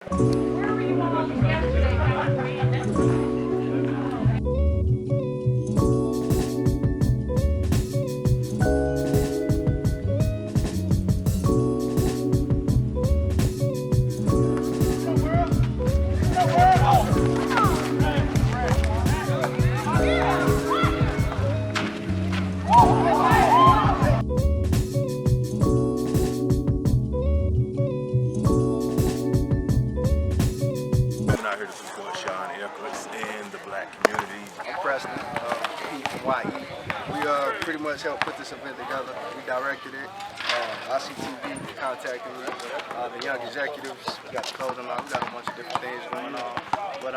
Where were you all yesterday, Brandon? Out here to support Sean Eccles and the black community. I'm Preston, Pete from YE. We pretty much helped put this event together. We directed it. ICTV contacted me. The young executives, we got the clothing line, we got a bunch of different things going on. But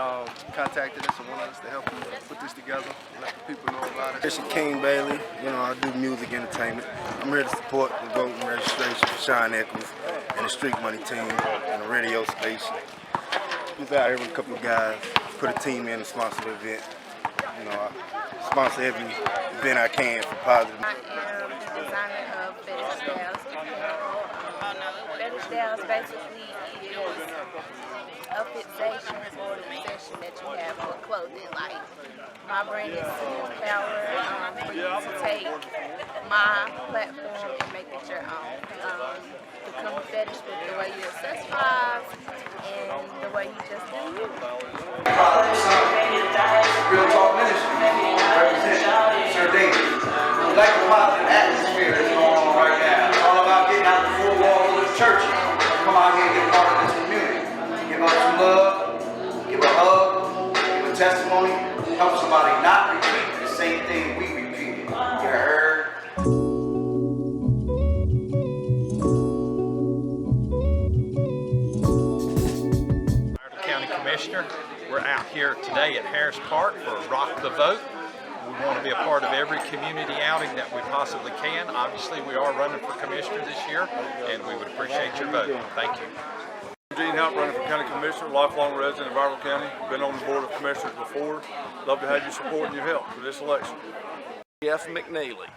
contacted us and wanted us to help them put this together and let the people know about it. Christian King Bailey, I do music entertainment. I'm here to support the voting registration for Sean Eccles and the Street Money team and the radio station. Just out here with a couple of guys, put a team in and sponsor the event. I sponsor every event I can for positive. I am the designer of Fetish Styles apparel. Fetish Styles basically is a fixation or the obsession that you have for clothing. Like, my brand is super power for you to take my platform and make it your own. Become a fetish with the way you accessorize and the way you just do you. Real Talk Ministry, representing Sir David. We like the positive atmosphere that's going on right now. It's all about getting out the four walls of the church. Come out here and get part of this community. Give us some love, give a hug, give a testimony, help somebody not repeat the same thing we repeated. You heard? County Commissioner. We're out here today at Harris Park for Rock the Vote. We want to be a part of every community outing that we possibly can. Obviously, we are running for commissioner this year, and we would appreciate your vote. Thank you. Gene Hunt, running for County Commissioner, lifelong resident of Iredell County. Been on the Board of Commissioners before. Love to have your support and your help for this election. F. McNeely.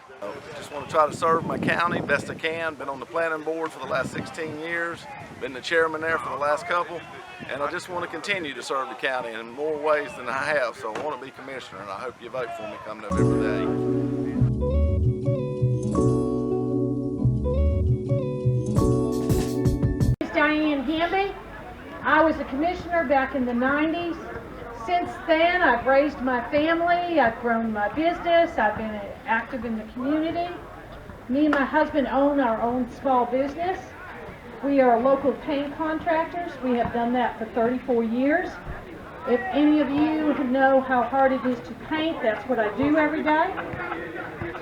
Just want to try to serve my county best I can. Been on the planning board for the last 16 years. Been the chairman there for the last couple. And I just want to continue to serve the county in more ways than I have. So I want to be commissioner, and I hope you vote for me come November the 8th. Diane Hamby. I was a commissioner back in the 90s. Since then, I've raised my family, I've grown my business, I've been active in the community. Me and my husband own our own small business. We are local paint contractors. We have done that for 34 years. If any of you know how hard it is to paint, that's what I do every day.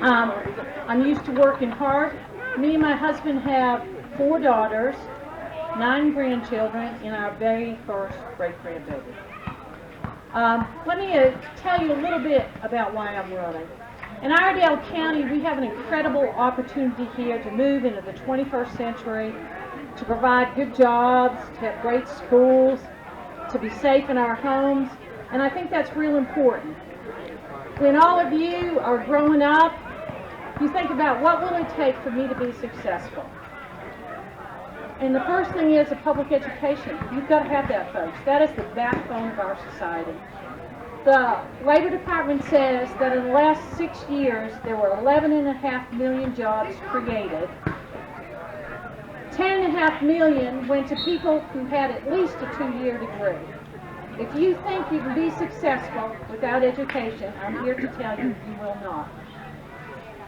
I'm used to working hard. Me and my husband have 4 daughters, 9 grandchildren, and our very first great-grandbaby. Let me tell you a little bit about why I'm running. In Iredell County, we have an incredible opportunity here to move into the 21st century, to provide good jobs, to have great schools, to be safe in our homes, and I think that's real important. When all of you are growing up, you think about what will it take for me to be successful. And the first thing is a public education. You've got to have that, folks. That is the backbone of our society. The Labor Department says that in the last 6 years, there were 11.5 million jobs created. 10.5 million went to people who had at least a 2-year degree. If you think you can be successful without education, I'm here to tell you, you will not.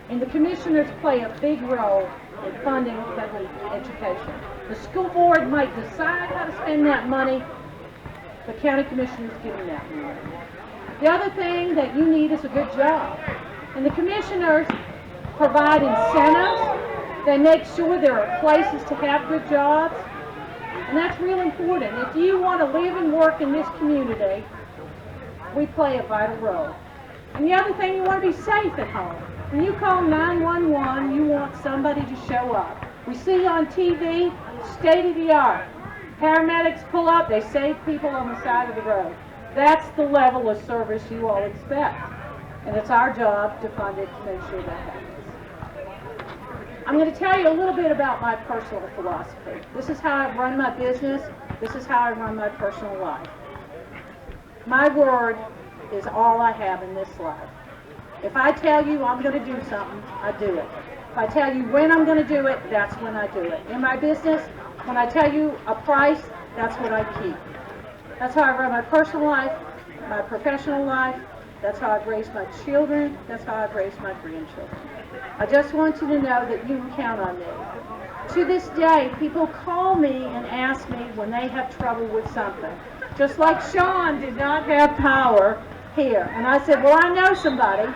And the commissioners play a big role in funding federal education. The school board might decide how to spend that money, the county commissioners give them that money. The other thing that you need is a good job. And the commissioners provide incentives. They make sure there are places to have good jobs. And that's real important. If you want to live and work in this community, we play a vital role. And the other thing, you want to be safe at home. When you call 911, you want somebody to show up. We see on TV, state of the art. Paramedics pull up, they save people on the side of the road. That's the level of service you all expect. And it's our job to fund it to make sure that happens. I'm going to tell you a little bit about my personal philosophy. This is how I run my business. This is how I run my personal life. My word is all I have in this life. If I tell you I'm going to do something, I do it. If I tell you when I'm going to do it, that's when I do it. In my business, when I tell you a price, that's what I keep. That's how I run my personal life, my professional life. That's how I've raised my children. That's how I've raised my grandchildren. I just want you to know that you can count on me. To this day, people call me and ask me when they have trouble with something. Just like Sean did not have power here. And I said, well, I know somebody.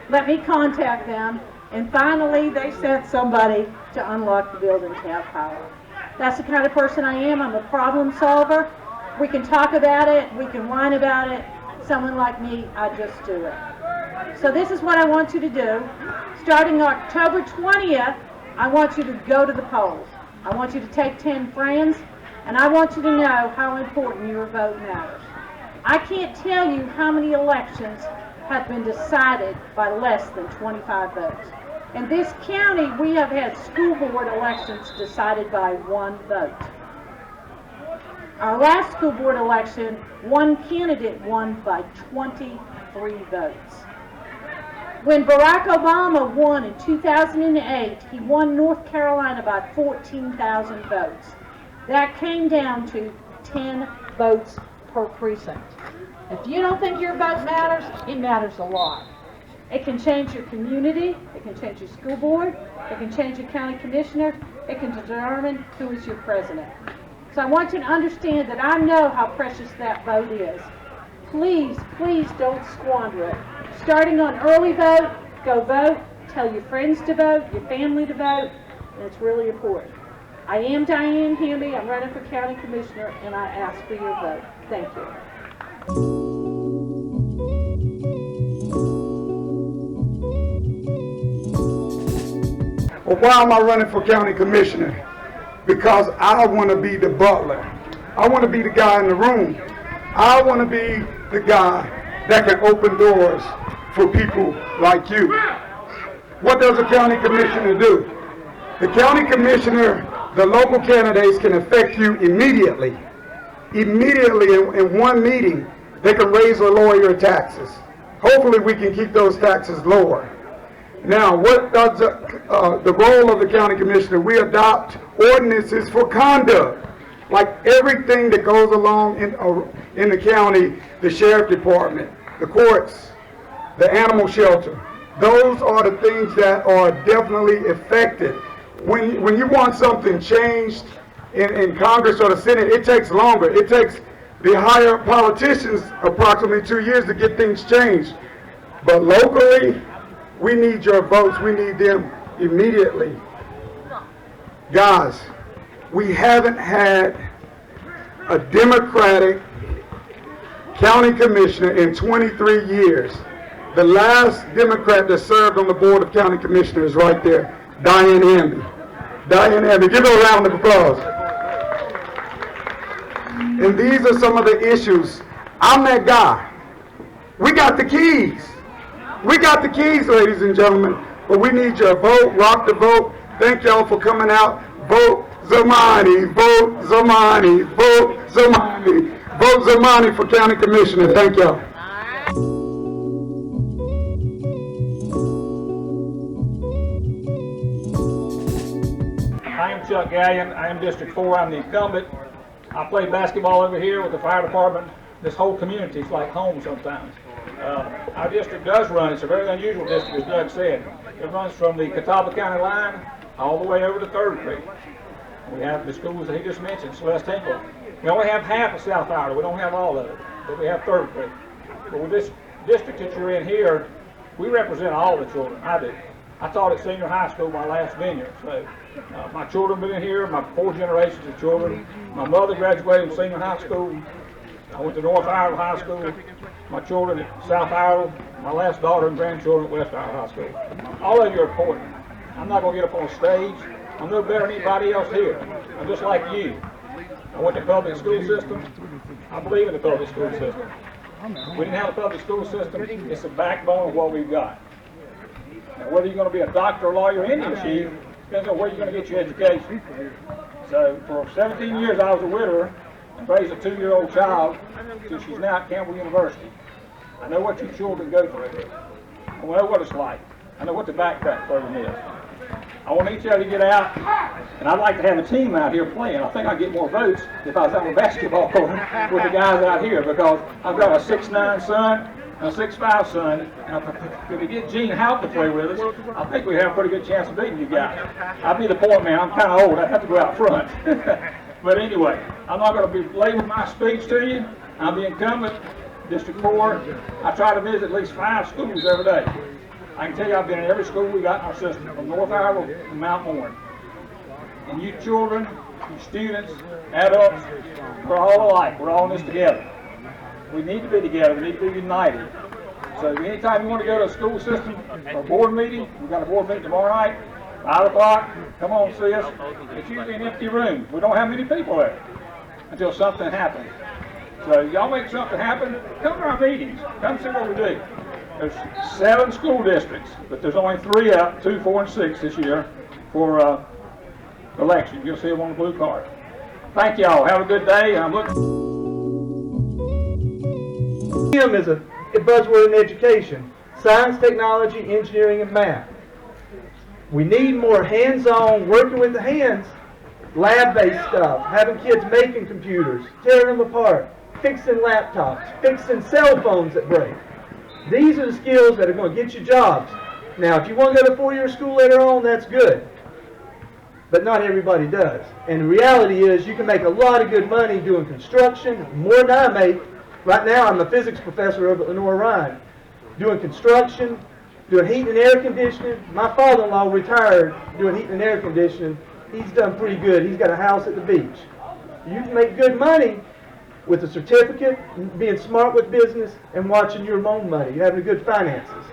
Let me contact them. And finally, they sent somebody to unlock the building to have power. That's the kind of person I am. I'm a problem solver. We can talk about it. We can whine about it. Someone like me, I just do it. So this is what I want you to do. Starting October 20th, I want you to go to the polls. I want you to take 10 friends, and I want you to know how important your vote matters. I can't tell you how many elections have been decided by less than 25 votes. In this county, we have had school board elections decided by 1 vote. Our last school board election, one candidate won by 23 votes. When Barack Obama won in 2008, he won North Carolina by 14,000 votes. That came down to 10 votes per precinct. If you don't think your vote matters, it matters a lot. It can change your community, it can change your school board, it can change your county commissioner, it can determine who is your president. So I want you to understand that I know how precious that vote is. Please, please don't squander it. Starting on early vote, go vote, tell your friends to vote, your family to vote, and it's really important. I am Diane Hamby, I'm running for county commissioner, and I ask for your vote. Thank you. Well, why am I running for county commissioner? Because I want to be the butler. I want to be the guy in the room. I want to be the guy that can open doors for people like you. What does a county commissioner do? The county commissioner, the local candidates can affect you immediately. Immediately in one meeting, they can raise or lower your taxes. Hopefully we can keep those taxes lower. Now, what does the role of the county commissioner? We adopt ordinances for conduct. Like everything that goes along in the county, the sheriff department, the courts, the animal shelter. Those are the things that are definitely affected. When you want something changed in Congress or the Senate, it takes longer. It takes the higher politicians approximately 2 years to get things changed. But locally, we need your votes. We need them immediately. Guys, we haven't had a Democratic county commissioner in 23 years. The last Democrat that served on the board of county commissioners right there, Diane Hamby. Diane Hamby, give her a round of applause. And these are some of the issues. I'm that guy. We got the keys. We got the keys, ladies and gentlemen, but we need your vote. Rock the vote. Thank y'all for coming out. Vote Zamani, vote Zamani, vote Zamani, vote Zamani for county commissioner. Thank y'all. I am Chuck Gallion. I am District 4. I'm the incumbent. I play basketball over here with the fire department. This whole community is like home sometimes. Our district does run. It's a very unusual district, as Doug said. It runs from the Catawba County line all the way over to 3rd Creek. We have the schools that he just mentioned, Celeste Hinkle. We only have half of South Iredell. We don't have all of it, but we have 3rd Creek. But with this district that you're in here, we represent all the children. I do. I taught at senior high school my last vineyard, so my children have been here, my 4 generations of children. My mother graduated from senior high school. I went to North Iredell High School. My children at South Iredell. My last daughter and grandchildren at West Iredell High School. All of you are important. I'm not going to get up on stage. I'm no better than anybody else here. I'm just like you. I went to the public school system. I believe in the public school system. We didn't have a public school system. It's the backbone of what we've got. Now, whether you're going to be a doctor or lawyer, Indian chief, depends on where you're going to get your education. So for 17 years I was a widower and raised a 2-year-old child till she's now at Campbell University. I know what you children go through. I know what it's like. I know what the backpack program is. I want each of you to get out, and I'd like to have a team out here playing. I think I'd get more votes if I was on a basketball court with the guys out here, because I've got a 6'9" son and a 6'5" son, and if we get Gene Houck to play with us, I think we have a pretty good chance of beating you guys. I'd be the point man. I'm kind of old. I'd have to go out front. But anyway, I'm not going to be late with my speech to you. I'm the incumbent, District 4. I try to visit at least 5 schools every day. I can tell you I've been in every school we got in our system, from North Iowa to Mount Morton. And you children, you students, adults, we're all alike. We're all in this together. We need to be together. We need to be united. So anytime you want to go to a school system or a board meeting, we've got a board meeting tomorrow night, 5 o'clock, come on, see us. It's usually an empty room. We don't have many people there until something happens. So y'all make something happen, come to our meetings. Come see what we do. There's 7 school districts, but there's only 3 up, 2, 4, and 6 this year for election. You'll see them on the blue card. Thank y'all. Have a good day. And I'm looking. STEM is a buzzword in education: science, technology, engineering, and math. We need more hands-on, working with the hands, lab-based stuff, having kids making computers, tearing them apart, fixing laptops, fixing cell phones that break. These are the skills that are going to get you jobs. Now, if you want to go to 4-year school later on, that's good. But not everybody does. And the reality is you can make a lot of good money doing construction, more than I make. Right now, I'm a physics professor over at Lenore Ryan, doing construction, doing heating and air conditioning. My father-in-law retired doing heating and air conditioning. He's done pretty good. He's got a house at the beach. You can make good money with a certificate, being smart with business, and watching your own money. You're having good finances.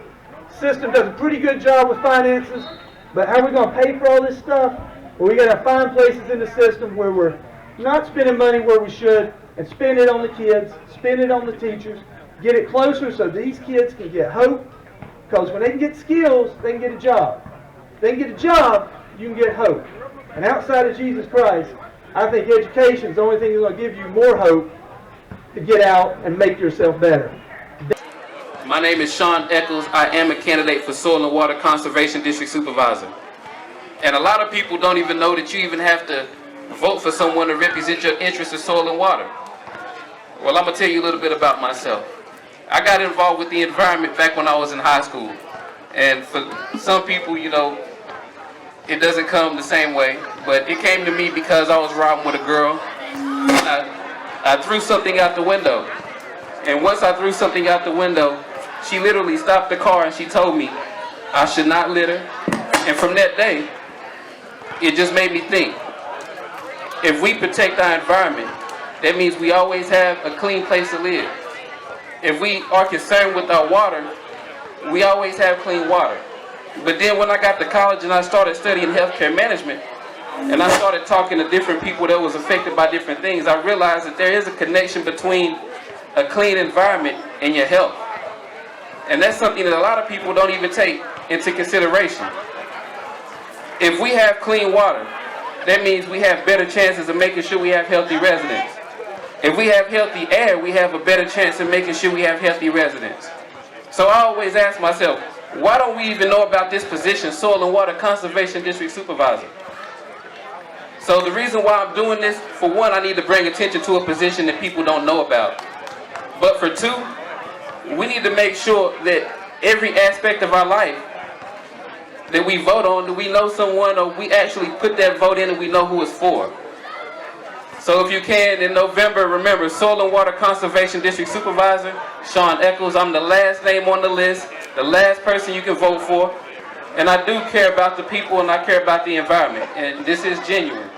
The system does a pretty good job with finances, but how are we going to pay for all this stuff? Well, we got to find places in the system where we're not spending money where we should, and spend it on the kids, spend it on the teachers, get it closer so these kids can get hope, because when they can get skills, they can get a job. If they can get a job, you can get hope. And outside of Jesus Christ, I think education is the only thing that's going to give you more hope to get out and make yourself better. My name is Sean Eccles. I am a candidate for Soil and Water Conservation District Supervisor. And a lot of people don't even know that you even have to vote for someone to represent your interests in soil and water. Well, I'm going to tell you a little bit about myself. I got involved with the environment back when I was in high school. And for some people, you know, it doesn't come the same way. But it came to me because I was riding with a girl. And I threw something out the window. And once I threw something out the window, she literally stopped the car and she told me I should not litter. And from that day, it just made me think, if we protect our environment, that means we always have a clean place to live. If we are concerned with our water, we always have clean water. But then when I got to college and I started studying healthcare management, and I started talking to different people that was affected by different things, I realized that there is a connection between a clean environment and your health. And that's something that a lot of people don't even take into consideration. If we have clean water, that means we have better chances of making sure we have healthy residents. If we have healthy air, we have a better chance of making sure we have healthy residents. So I always ask myself, why don't we even know about this position, Soil and Water Conservation District Supervisor? So the reason why I'm doing this, for one, I need to bring attention to a position that people don't know about. But for two, we need to make sure that every aspect of our life that we vote on, that we know someone, or we actually put that vote in and we know who it's for. So if you can, in November, remember, Soil and Water Conservation District Supervisor, Sean Eccles. I'm the last name on the list, the last person you can vote for. And I do care about the people and I care about the environment. And this is genuine.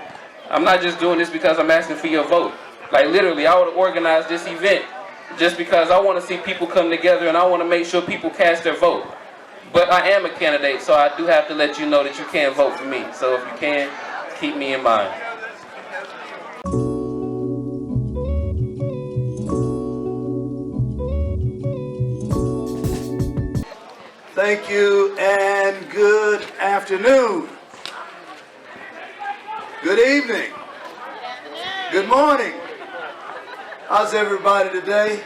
I'm not just doing this because I'm asking for your vote. Like literally, I would have organized this event just because I want to see people come together and I want to make sure people cast their vote. But I am a candidate, so I do have to let you know that you can vote for me. So if you can, keep me in mind. Thank you and good afternoon. Good evening. Good morning. How's everybody today?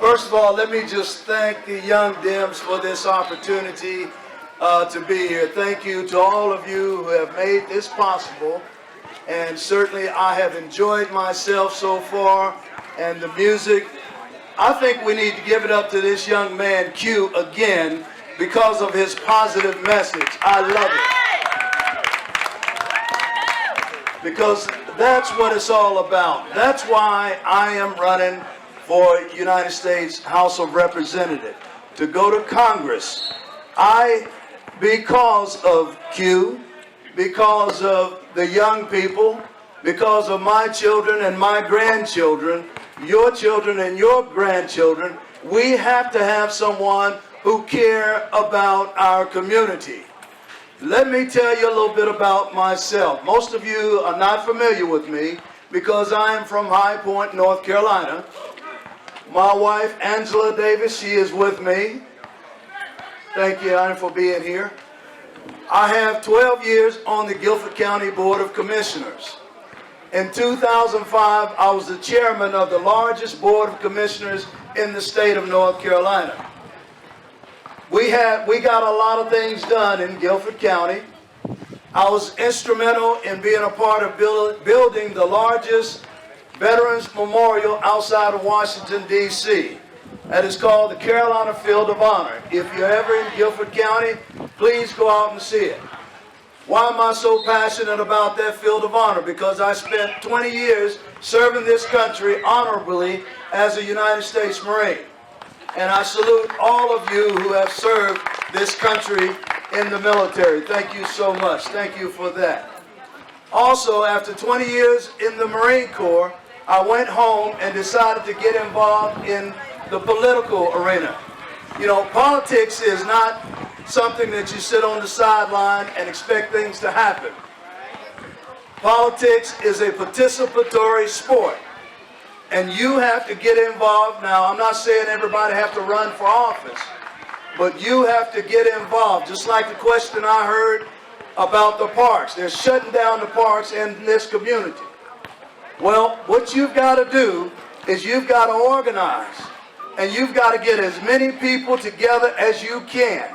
First of all, let me just thank the Young Dems for this opportunity to be here. Thank you to all of you who have made this possible. And certainly I have enjoyed myself so far and the music. I think we need to give it up to this young man, Q, again because of his positive message. I love it. Because that's what it's all about. That's why I am running for United States House of Representatives, to go to Congress. Because of Q, because of the young people, because of my children and my grandchildren, your children and your grandchildren, we have to have someone who care about our community. Let me tell you a little bit about myself. Most of you are not familiar with me because I am from High Point, North Carolina. My wife, Angela Davis, she is with me. Thank you, Anna, for being here. I have 12 years on the Guilford County Board of Commissioners. In 2005, I was the chairman of the largest board of commissioners in the state of North Carolina. We got a lot of things done in Guilford County. I was instrumental in being a part of building the largest Veterans Memorial outside of Washington, D.C. That is called the Carolina Field of Honor. If you're ever in Guilford County, please go out and see it. Why am I so passionate about that Field of Honor? Because I spent 20 years serving this country honorably as a United States Marine. And I salute all of you who have served this country in the military. Thank you so much. Thank you for that. Also, after 20 years in the Marine Corps, I went home and decided to get involved in the political arena. You know, politics is not something that you sit on the sideline and expect things to happen. Politics is a participatory sport. And you have to get involved. Now, I'm not saying everybody have to run for office, but you have to get involved. Just like the question I heard about the parks. They're shutting down the parks in this community. Well, what you've got to do is you've got to organize. And you've got to get as many people together as you can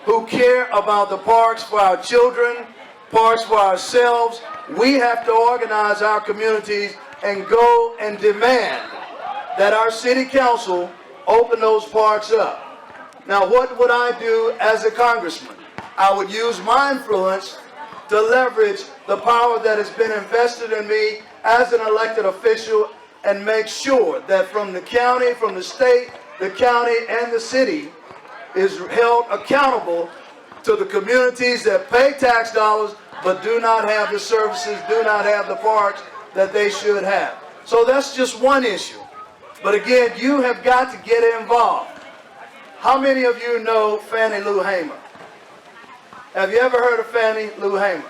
who care about the parks for our children, parks for ourselves. We have to organize our communities and go and demand that our city council open those parks up. Now, what would I do as a congressman? I would use my influence to leverage the power that has been invested in me as an elected official and make sure that from the county, from the state, the county, and the city is held accountable to the communities that pay tax dollars but do not have the services, do not have the parks that they should have. So that's just one issue. But again, you have got to get involved. How many of you know Fannie Lou Hamer? Have you ever heard of Fannie Lou Hamer?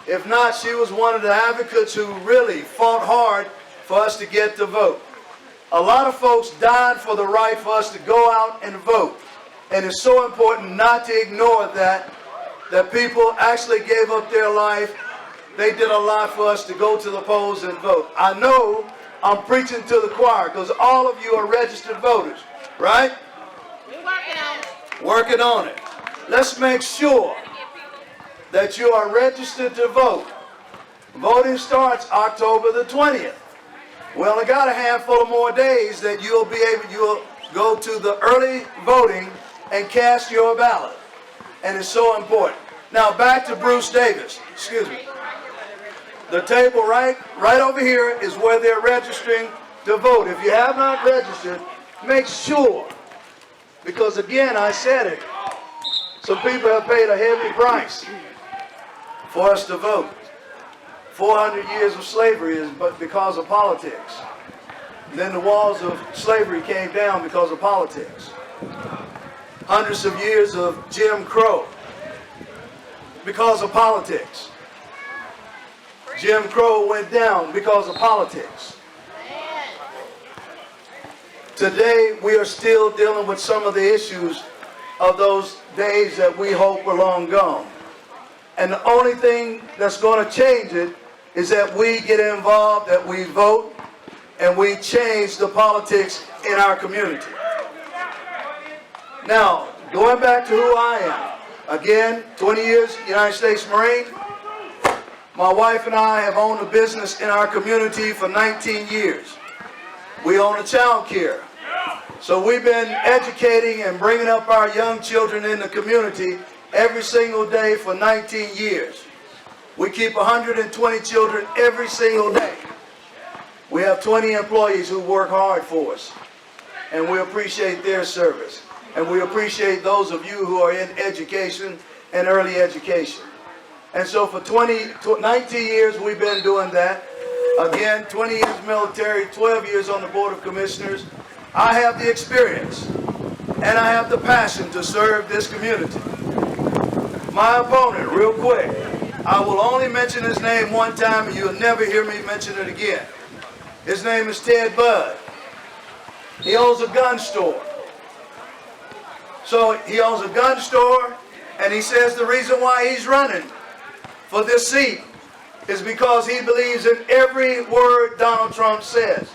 If not, she was one of the advocates who really fought hard for us to get the vote. A lot of folks died for the right for us to go out and vote. And it's so important not to ignore that people actually gave up their life. They did a lot for us to go to the polls and vote. I know I'm preaching to the choir because all of you are registered voters, right? Working on it. Let's make sure that you are registered to vote. Voting starts October the 20th. We only got a handful of more days that you'll go to the early voting and cast your ballot. And it's so important. Now back to Bruce Davis. Excuse me. The table right over here is where they're registering to vote. If you have not registered, make sure. Because again, I said it. Some people have paid a heavy price for us to vote. 400 years of slavery is but because of politics. Then the walls of slavery came down because of politics. Hundreds of years of Jim Crow because of politics. Jim Crow went down because of politics. Today we are still dealing with some of the issues of those days that we hope were long gone. And the only thing that's going to change it is that we get involved, that we vote, and we change the politics in our community. Now, going back to who I am, again, 20 years United States Marine. My wife and I have owned a business in our community for 19 years. We own a child care. So we've been educating and bringing up our young children in the community every single day for 19 years. We keep 120 children every single day. We have 20 employees who work hard for us, and we appreciate their service. And we appreciate those of you who are in education and early education. And so for 19 years we've been doing that. Again, 20 years military, 12 years on the Board of Commissioners. I have the experience and I have the passion to serve this community. My opponent, real quick, I will only mention his name one time and you'll never hear me mention it again. His name is Ted Budd. He owns a gun store. So he owns a gun store, and he says the reason why he's running for this seat is because he believes in every word Donald Trump says.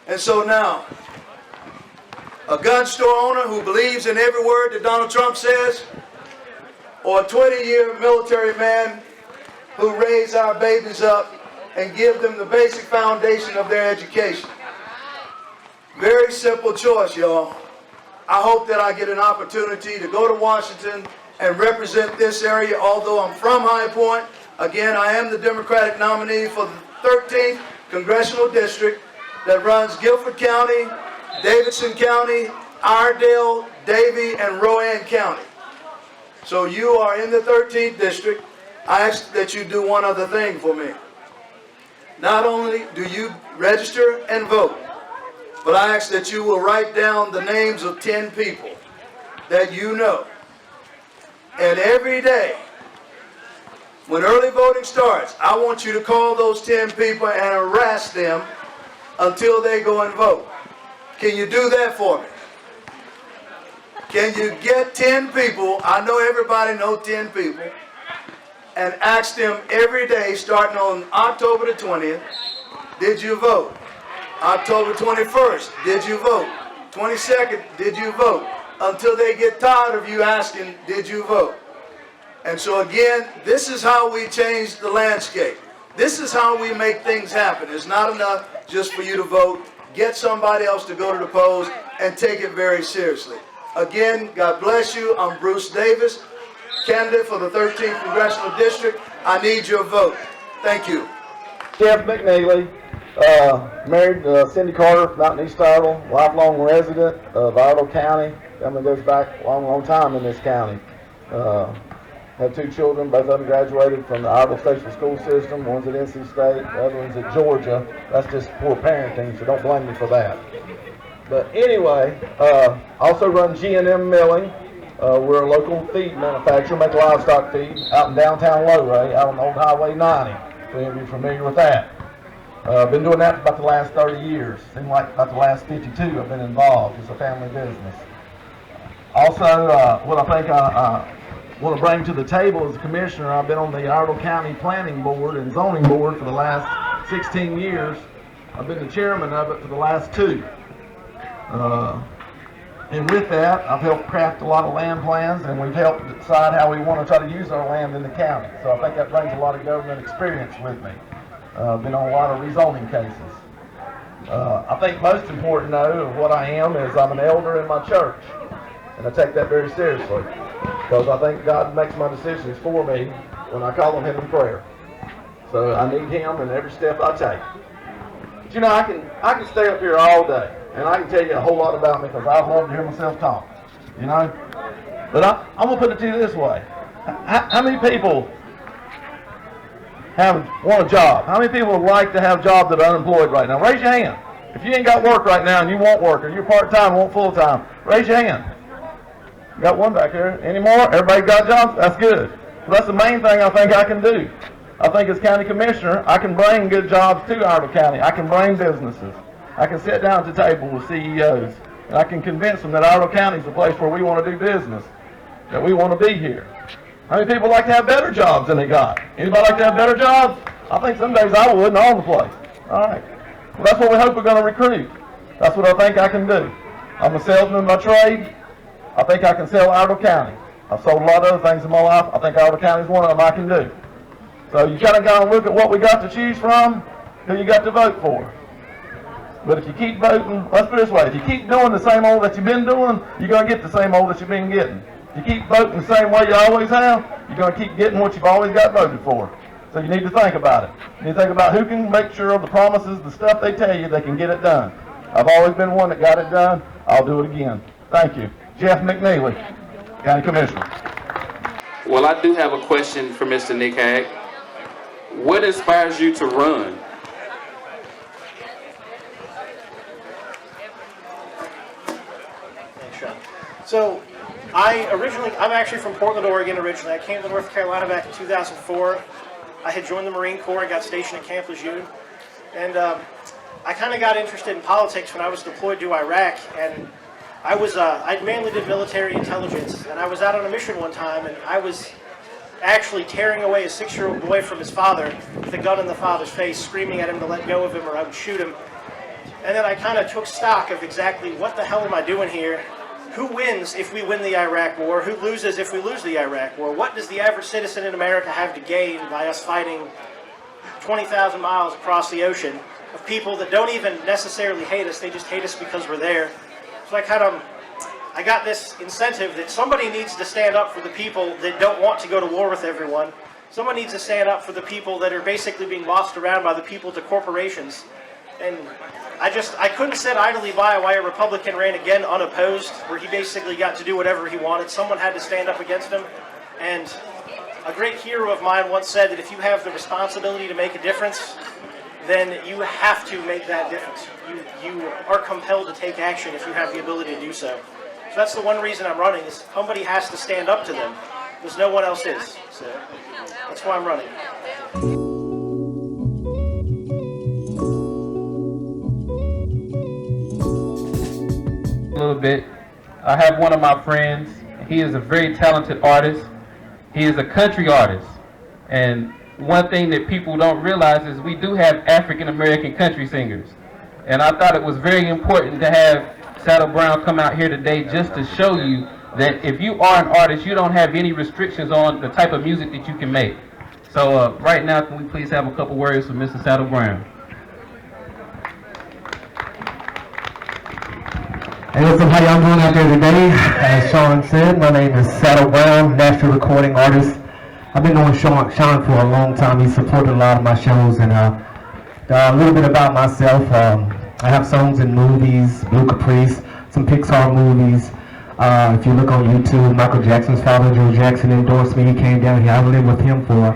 And so now, a gun store owner who believes in every word that Donald Trump says, or a 20-year military man who raised our babies up and give them the basic foundation of their education. Very simple choice, y'all. I hope that I get an opportunity to go to Washington and represent this area, although I'm from High Point. Again, I am the Democratic nominee for the 13th Congressional District that runs Guilford County, Davidson County, Iredell, Davie, and Rowan County. So you are in the 13th District. I ask that you do one other thing for me. Not only do you register and vote, but I ask that you will write down the names of 10 people that you know. And every day, when early voting starts, I want you to call those 10 people and harass them until they go and vote. Can you do that for me? Can you get 10 people, I know everybody knows 10 people, and ask them every day, starting on October the 20th, did you vote? October 21st, did you vote? 22nd, did you vote? Until they get tired of you asking, did you vote? And so again, this is how we change the landscape. This is how we make things happen. It's not enough just for you to vote. Get somebody else to go to the polls and take it very seriously. Again, God bless you. I'm Bruce Davis, candidate for the 13th Congressional District. I need your vote. Thank you. Jeff McNeely, married Cindy Carter from out in East Iredell, lifelong resident of Iredell County. Family goes back a long, long time in this county. Have 2 children, both of them graduated from the Iredell Station School System. One's at NC State, the other one's at Georgia. That's just poor parenting, so don't blame me for that. But anyway, also run G&M Milling. We're a local feed manufacturer, make livestock feed out in downtown Lowray, out on Old Highway 90. If any of you are familiar with that. Been doing that for about the last 30 years. Seems like about the last 52 I've been involved. It's a family business. Also, what I think I want to bring to the table as a commissioner, I've been on the Iredell County Planning Board and Zoning Board for the last 16 years. I've been the chairman of it for the last 2. And with that, I've helped craft a lot of land plans, and we've helped decide how we want to try to use our land in the county. So I think that brings a lot of government experience with me. Been on a lot of rezoning cases. I think most important, though, of what I am is I'm an elder in my church, and I take that very seriously because I think God makes my decisions for me when I call on Him in prayer. So I need Him in every step I take. But you know, I can stay up here all day, and I can tell you a whole lot about me because I love to hear myself talk. You know, but I'm gonna put it to you this way: how many people want a job? How many people would like to have jobs that are unemployed right now? Raise your hand. If you ain't got work right now and you want work, or you're part-time, want full-time, raise your hand. Got one back here. Any more? Everybody got jobs? That's good. So that's the main thing I think I can do. I think as county commissioner, I can bring good jobs to Iredell County. I can bring businesses. I can sit down at the table with CEOs, and I can convince them that Iredell County is a place where we want to do business, that we want to be here. How many people like to have better jobs than they got? Anybody like to have better jobs? I think some days I wouldn't own the place. All right. Well, that's what we hope we're going to recruit. That's what I think I can do. I'm a salesman by trade. I think I can sell Iredell County. I've sold a lot of other things in my life. I think Iredell County is one of them I can do. So you kind of got to look at what we got to choose from, who you got to vote for. But if you keep voting, let's put it this way, if you keep doing the same old that you've been doing, you're going to get the same old that you've been getting. If you keep voting the same way you always have, you're going to keep getting what you've always got voted for. So you need to think about it. You need to think about who can make sure of the promises, the stuff they tell you, they can get it done. I've always been one that got it done. I'll do it again. Thank you. Jeff McNeely, County Commissioner. Well, I do have a question for Mr. Nick Hag. What inspires you to run? So, I'm actually from Portland, Oregon originally. I came to North Carolina back in 2004. I had joined the Marine Corps. I got stationed at Camp Lejeune. And I kind of got interested in politics when I was deployed to Iraq. And I mainly did military intelligence. And I was out on a mission one time, and I was actually tearing away a 6-year-old boy from his father with a gun in the father's face, screaming at him to let go of him or I would shoot him. And then I kind of took stock of exactly what the hell am I doing here? Who wins if we win the Iraq War? Who loses if we lose the Iraq War? What does the average citizen in America have to gain by us fighting 20,000 miles across the ocean of people that don't even necessarily hate us, they just hate us because we're there? So I got this incentive that somebody needs to stand up for the people that don't want to go to war with everyone. Someone needs to stand up for the people that are basically being bossed around by the people to corporations. And I couldn't sit idly by while a Republican ran again unopposed, where he basically got to do whatever he wanted. Someone had to stand up against him. And a great hero of mine once said that if you have the responsibility to make a difference, then you have to make that difference. You are compelled to take action if you have the ability to do so. So that's the one reason I'm running, is somebody has to stand up to them, because no one else is. So that's why I'm running. A little bit. I have one of my friends. He is a very talented artist. He is a country artist. And one thing that people don't realize is we do have African American country singers. And I thought it was very important to have Saddle Brown come out here today just to show you that if you are an artist, you don't have any restrictions on the type of music that you can make. So right now, can we please have a couple words from Mr. Saddle Brown? Hey, what's up, how y'all doing out there today? As Sean said, my name is Saddle Brown, Nashville recording artist. I've been knowing Sean for a long time. He supported a lot of my shows, and a little bit about myself. I have songs in movies, Blue Caprice, some Pixar movies. If you look on YouTube, Michael Jackson's father, Joe Jackson, endorsed me. He came down here. I lived with him for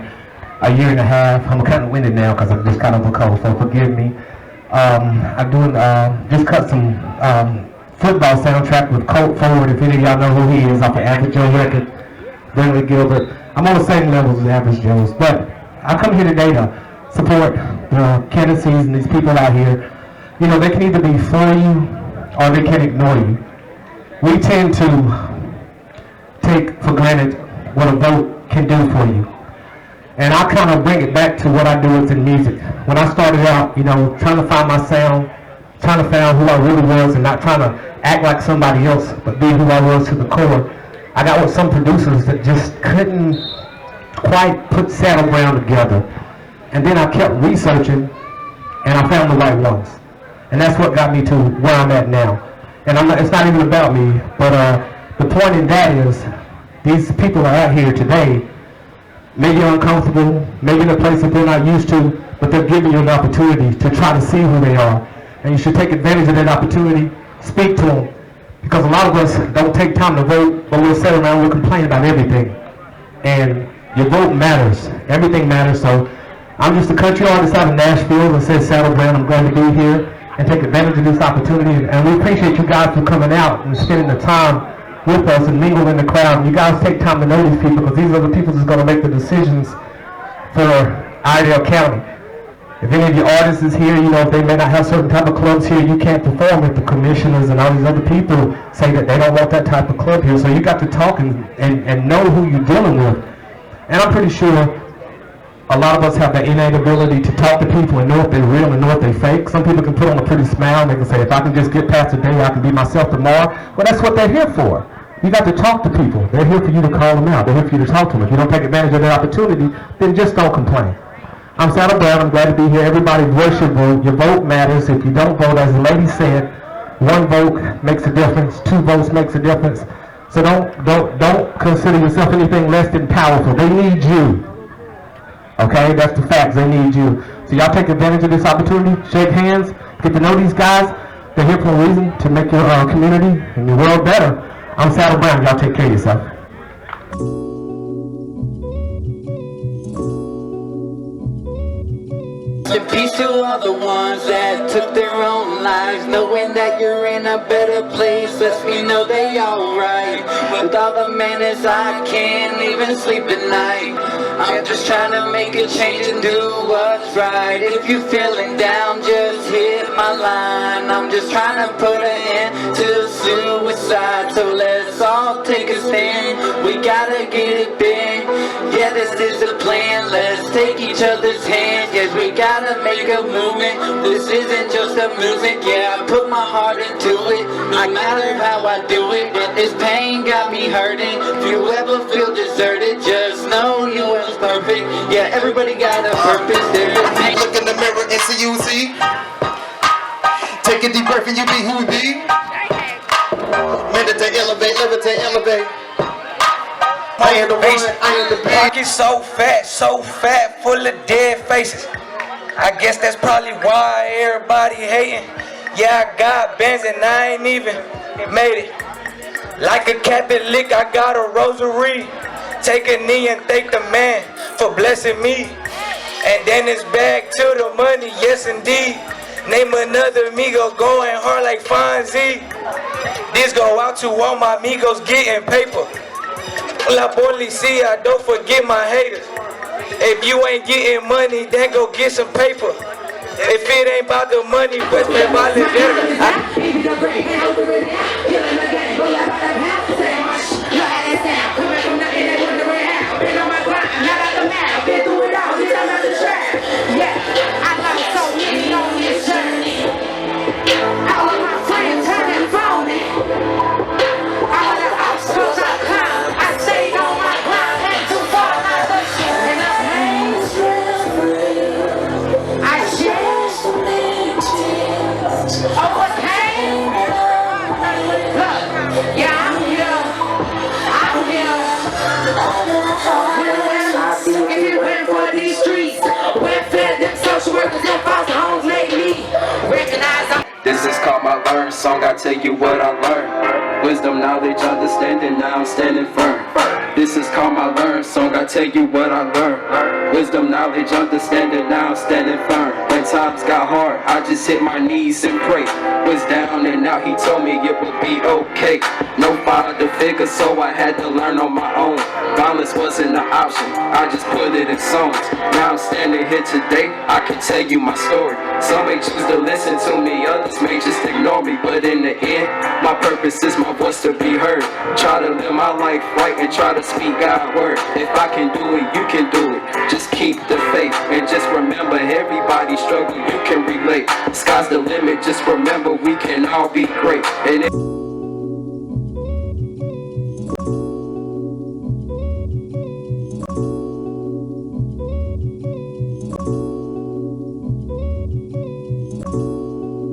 a year and a half. I'm kind of winded now because I'm just kind of a cold, so forgive me. I'm doing, just cut some football soundtrack with Colt Ford, if any of y'all know who he is, off of Average Joe record, Bradley Gilbert. I'm on the same levels as Average Joe's, but I come here today to support the candidacies and these people out here. You know, they can either be for you or they can ignore you. We tend to take for granted what a vote can do for you. And I kind of bring it back to what I do within music. When I started out, you know, trying to find my sound, trying to find who I really was and not trying to act like somebody else, but be who I was to the core, I got with some producers that just couldn't quite put Saddle Brown together. And then I kept researching, and I found the right ones. And that's what got me to where I'm at now. And it's not even about me, but the point in that is, these people are out here today, maybe uncomfortable, maybe in a place that they're not used to, but they're giving you an opportunity to try to see who they are. And you should take advantage of that opportunity, speak to them. Because a lot of us don't take time to vote, but we'll sit around, we'll complain about everything. And your vote matters, everything matters. So I'm just a country artist out of Nashville that says Saddle Brown. I'm glad to be here and take advantage of this opportunity. And we appreciate you guys for coming out and spending the time with us and mingle in the crowd. You guys take time to know these people, because these are the people that's going to make the decisions for Iredell County. If any of your artists is here, you know, if they may not have certain type of clubs here, you can't perform if the commissioners and all these other people say that they don't want that type of club here. So you got to talk and know who you're dealing with. And I'm pretty sure A lot of us have the innate ability to talk to people and know if they're real and know if they're fake. Some people can put on a pretty smile and they can say, if I can just get past today, I can be myself tomorrow. Well, that's what they're here for. You got to talk to people. They're here for you to call them out. They're here for you to talk to them. If you don't take advantage of their opportunity, then just don't complain. I'm Saddle Brown. I'm glad to be here. Everybody voice your vote. Your vote matters. If you don't vote, as the lady said, 1 vote makes a difference. 2 votes makes a difference. So don't consider yourself anything less than powerful. They need you. Okay, that's the facts. They need you. So y'all take advantage of this opportunity. Shake hands. Get to know these guys. They're here for a reason, to make your community and your world better. I'm Saddle Brown. Y'all take care of yourself. And peace to all the ones that took their own lives. Knowing that you're in a better place lets me know they alright. With all the madness I can't even sleep at night. I'm just trying to make a change and do what's right. If you're feeling down, just hit my line. I'm just trying to put an end to suicide. So let's all take a stand. We gotta get it big. Yeah, this is the plan. Let's take each other's hand. Yes, we gotta make a movement. This isn't just amusement. Yeah, I put my heart into it. No matter how I do it, but this pain got me hurting. If you ever feel deserted, just know you ain't perfect. Yeah, everybody got a purpose. There is pain. Look in the mirror and see you see. Take a deep breath and you be who you be. Meditate, elevate, levitate, elevate. I am the one, I am the best. Pocket so fat, full of dead faces. I guess that's probably why everybody hating. Yeah, I got bands and I ain't even made it. Like a Catholic, I got a rosary. Take a knee and thank the man for blessing me. And then it's back to the money, yes indeed. Name another amigo going hard like Fonzie. This go out to all my amigos getting paper. La policía, don't forget my haters. If you ain't getting money, then go get some paper. If it ain't about the money, pues me vale This is called my learn song, I tell you what I learned. Wisdom, knowledge, understanding, now I'm standing firm. This is called my learn song, I tell you what I learned. Wisdom, knowledge, understanding, now I'm standing firm. When times got hard, I just hit my knees and pray. Was down and out, he told me it would be okay. No father figure, so I had to learn on my own. Violence wasn't an option, I just put it in songs. Now I'm standing here today, I can tell you my story. Some may choose to listen to me, others may just ignore me. But in the end, my purpose is my voice to be heard. Try to live my life right and try to speak God's word. If I can do it, you can do it. Just keep the faith and just remember everybody struggle, you can relate. Sky's the limit, just remember we can all be great. And